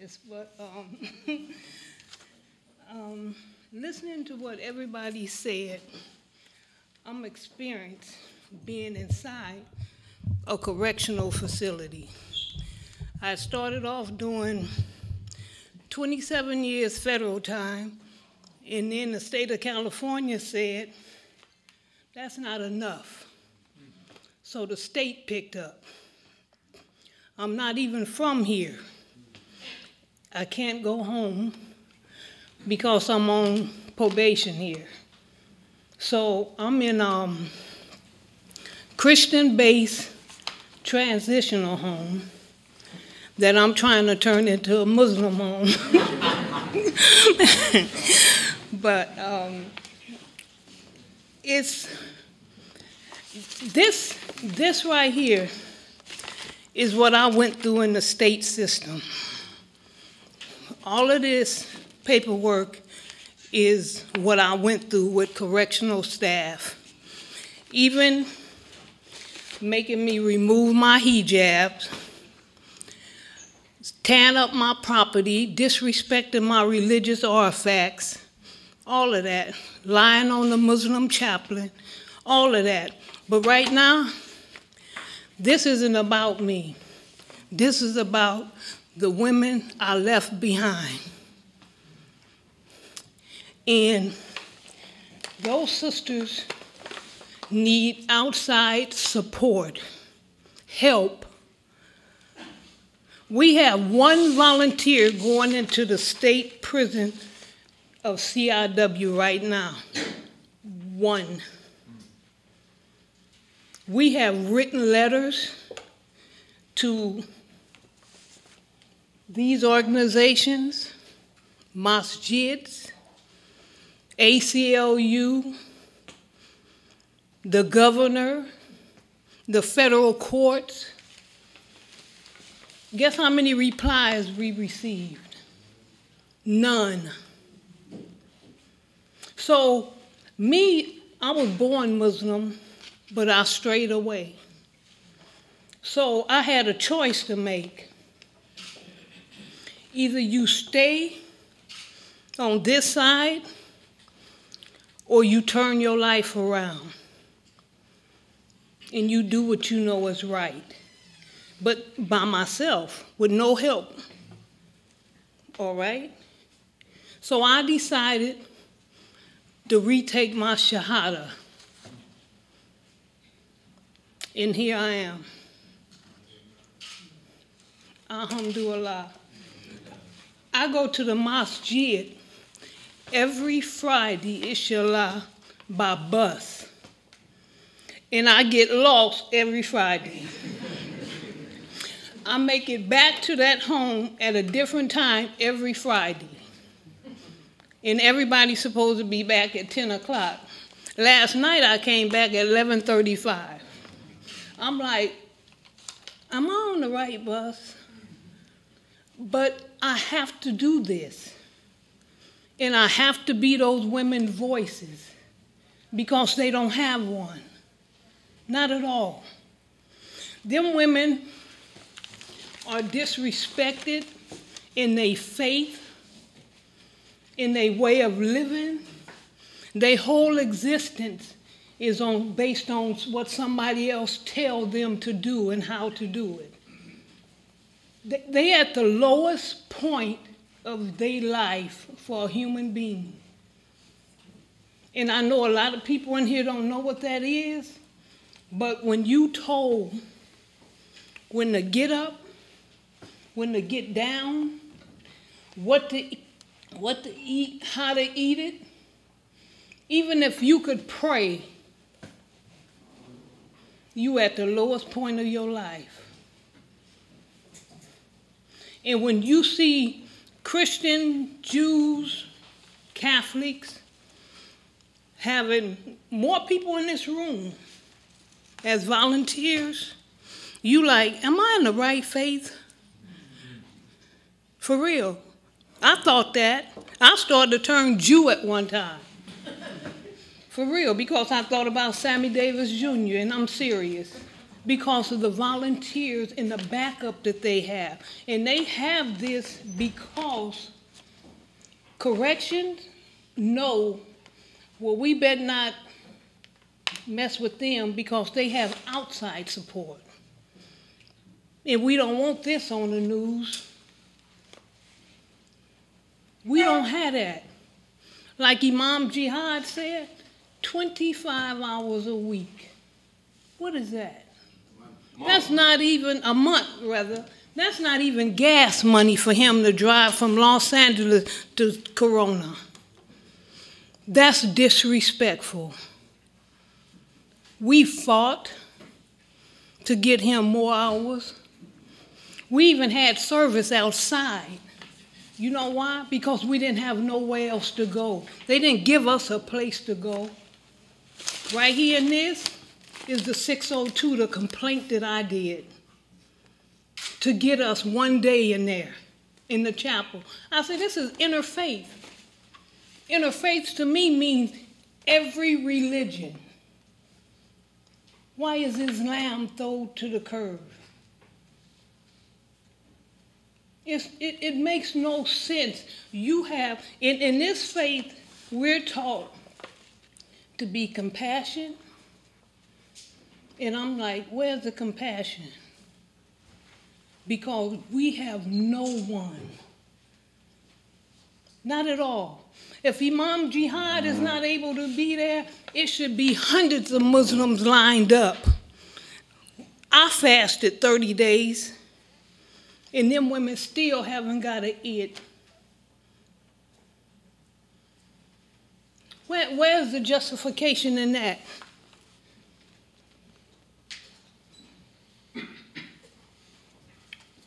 this, but listening to what everybody said, I'm experienced being inside a correctional facility. I started off doing 27 years federal time, and then the state of California said, that's not enough. So the state picked up. I'm not even from here. I can't go home because I'm on probation here. So I'm in Christian-based transitional home that I'm trying to turn into a Muslim home. But it's this right here is what I went through in the state system. All of this paperwork is what I went through with correctional staff. Even making me remove my hijabs, tearing up my property, disrespecting my religious artifacts, all of that, lying on the Muslim chaplain, all of that. But right now, this isn't about me. This is about the women I left behind. And those sisters need outside support, help. We have one volunteer going into the state prison of CIW right now. One. We have written letters to these organizations, masjids, ACLU, the governor, the federal courts. Guess how many replies we received? None. So me, I was born Muslim, but I strayed away. So I had a choice to make. Either you stay on this side or you turn your life around and you do what you know is right. But by myself, with no help, all right? So I decided to retake my Shahada. And here I am. Alhamdulillah. I go to the masjid every Friday, inshallah, by bus. And I get lost every Friday. I make it back to that home at a different time every Friday. And everybody's supposed to be back at 10 o'clock. Last night I came back at 11:35. I'm like, am I on the right bus? But I have to do this. And I have to be those women's voices because they don't have one. Not at all. Them women are disrespected in their faith, in their way of living. Their whole existence is based on what somebody else tells them to do and how to do it. They're at the lowest point of their life for a human being. And I know a lot of people in here don't know what that is, but when you told when to get up, when to get down, what to eat, how to eat it, even if you could pray, you at the lowest point of your life. And when you see Christian, Jews, Catholics having more people in this room as volunteers, you like, am I in the right faith? For real. I thought that. I started to turn Jew at one time. For real, because I thought about Sammy Davis Jr., and I'm serious. because of the volunteers and the backup that they have. And they have this because corrections know, well, we better not mess with them because they have outside support. And we don't want this on the news. We don't have that. Like Imam Jihad said, 25 hours a week. What is that? That's not even a month, rather. That's not even gas money for him to drive from Los Angeles to Corona. That's disrespectful. We fought to get him more hours. We even had service outside. You know why? Because we didn't have nowhere else to go. They didn't give us a place to go. Right here in this is the 602, the complaint that I did to get us one day in there, in the chapel. I said, this is interfaith. Interfaith to me means every religion. Why is Islam thrown to the curb? It makes no sense. You have, in this faith, we're taught to be compassionate. And I'm like, where's the compassion? Because we have no one. Not at all. If Imam Jihad is not able to be there, it should be hundreds of Muslims lined up. I fasted 30 days. And them women still haven't got to eat. Where's the justification in that?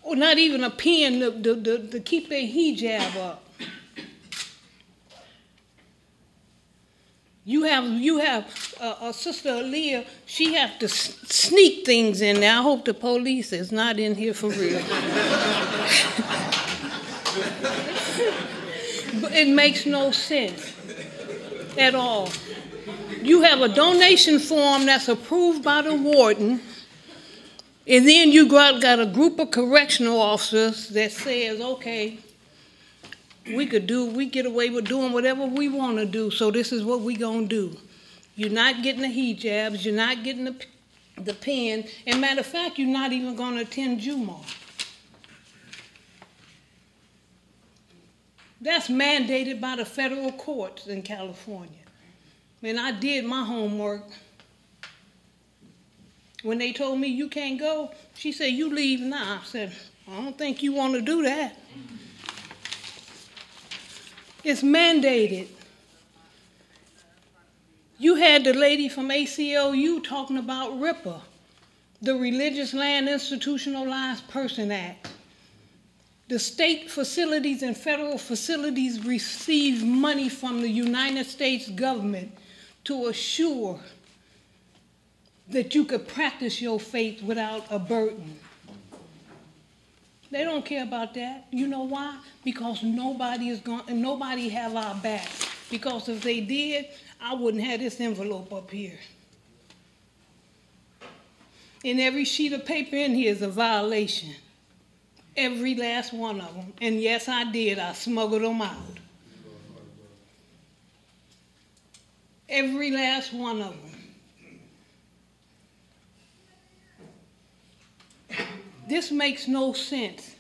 Or not even a pen to keep their hijab up. You have a Sister Aaliyah, she has to sneak things in there. I hope the police is not in here for real. But it makes no sense at all. You have a donation form that's approved by the warden, and then you got a group of correctional officers that says, okay, we get away with doing whatever we want to do, so this is what we're going to do. You're not getting the hijabs, you're not getting the pen, and matter of fact, you're not even going to attend Jumu'ah. That's mandated by the federal courts in California. And I did my homework. When they told me you can't go, she said, you leave now. I said, I don't think you want to do that. It's mandated. You had the lady from ACLU talking about RIPA, the Religious Land Institutionalized Person Act. The state facilities and federal facilities receive money from the United States government to assure that you could practice your faith without a burden. They don't care about that. You know why? Because nobody have our back. Because if they did, I wouldn't have this envelope up here. And every sheet of paper in here is a violation. Every last one of them. And yes, I did. I smuggled them out. Every last one of them. This makes no sense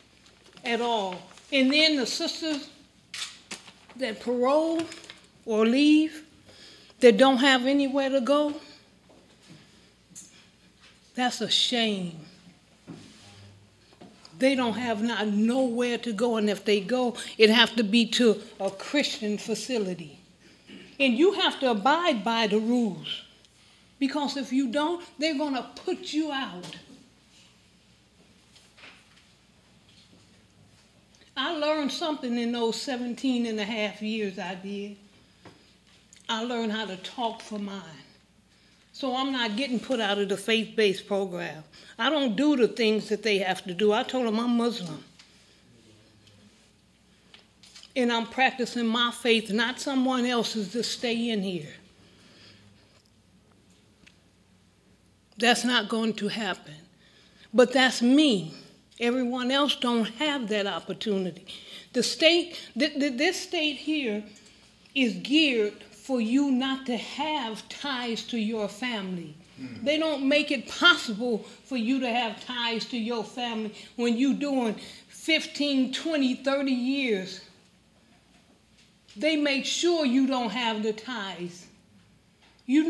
at all. And then the sisters that parole or leave, that don't have anywhere to go, that's a shame. They don't have nowhere to go, and if they go, it have to be to a Christian facility. And you have to abide by the rules, because if you don't, they're going to put you out. I learned something in those 17 and a half years I did. I learned how to talk for mine. So I'm not getting put out of the faith-based program. I don't do the things that they have to do. I told them I'm Muslim. And I'm practicing my faith, not someone else's, to stay in here. That's not going to happen. But that's me. Everyone else don't have that opportunity. The state, this state here is geared for you not to have ties to your family. They don't make it possible for you to have ties to your family when you're doing 15, 20, 30 years. They make sure you don't have the ties. We're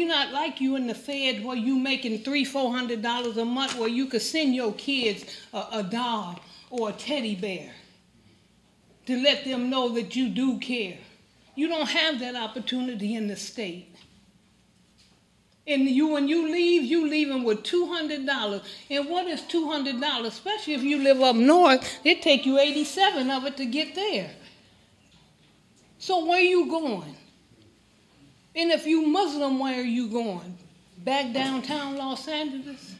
not like you in the Fed where you making $300, $400 a month where you could send your kids a doll or a teddy bear to let them know that you do care. You don't have that opportunity in the state. And when you leave, you leaving with $200. And what is $200? Especially if you live up north, it take you 87 of it to get there. So where you going? And if you Muslim, where are you going? Back downtown Los Angeles,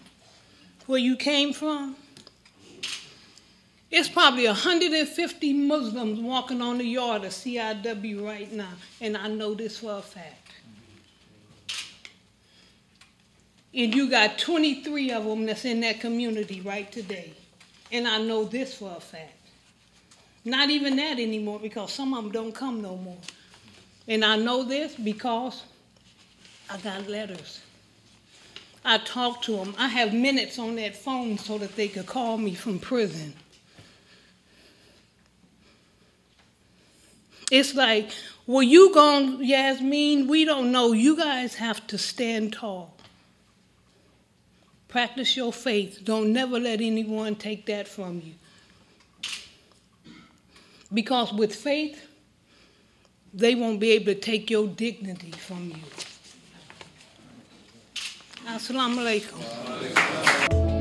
where you came from? It's probably 150 Muslims walking on the yard of CIW right now, and I know this for a fact. And you got 23 of them that's in that community right today, and I know this for a fact. Not even that anymore, because some of them don't come no more. And I know this because I got letters. I talk to them. I have minutes on that phone so that they could call me from prison. It's like, well, you gone, Yasmeen? We don't know. You guys have to stand tall. Practice your faith. Don't never let anyone take that from you. Because with faith, they won't be able to take your dignity from you. Assalamu alaikum.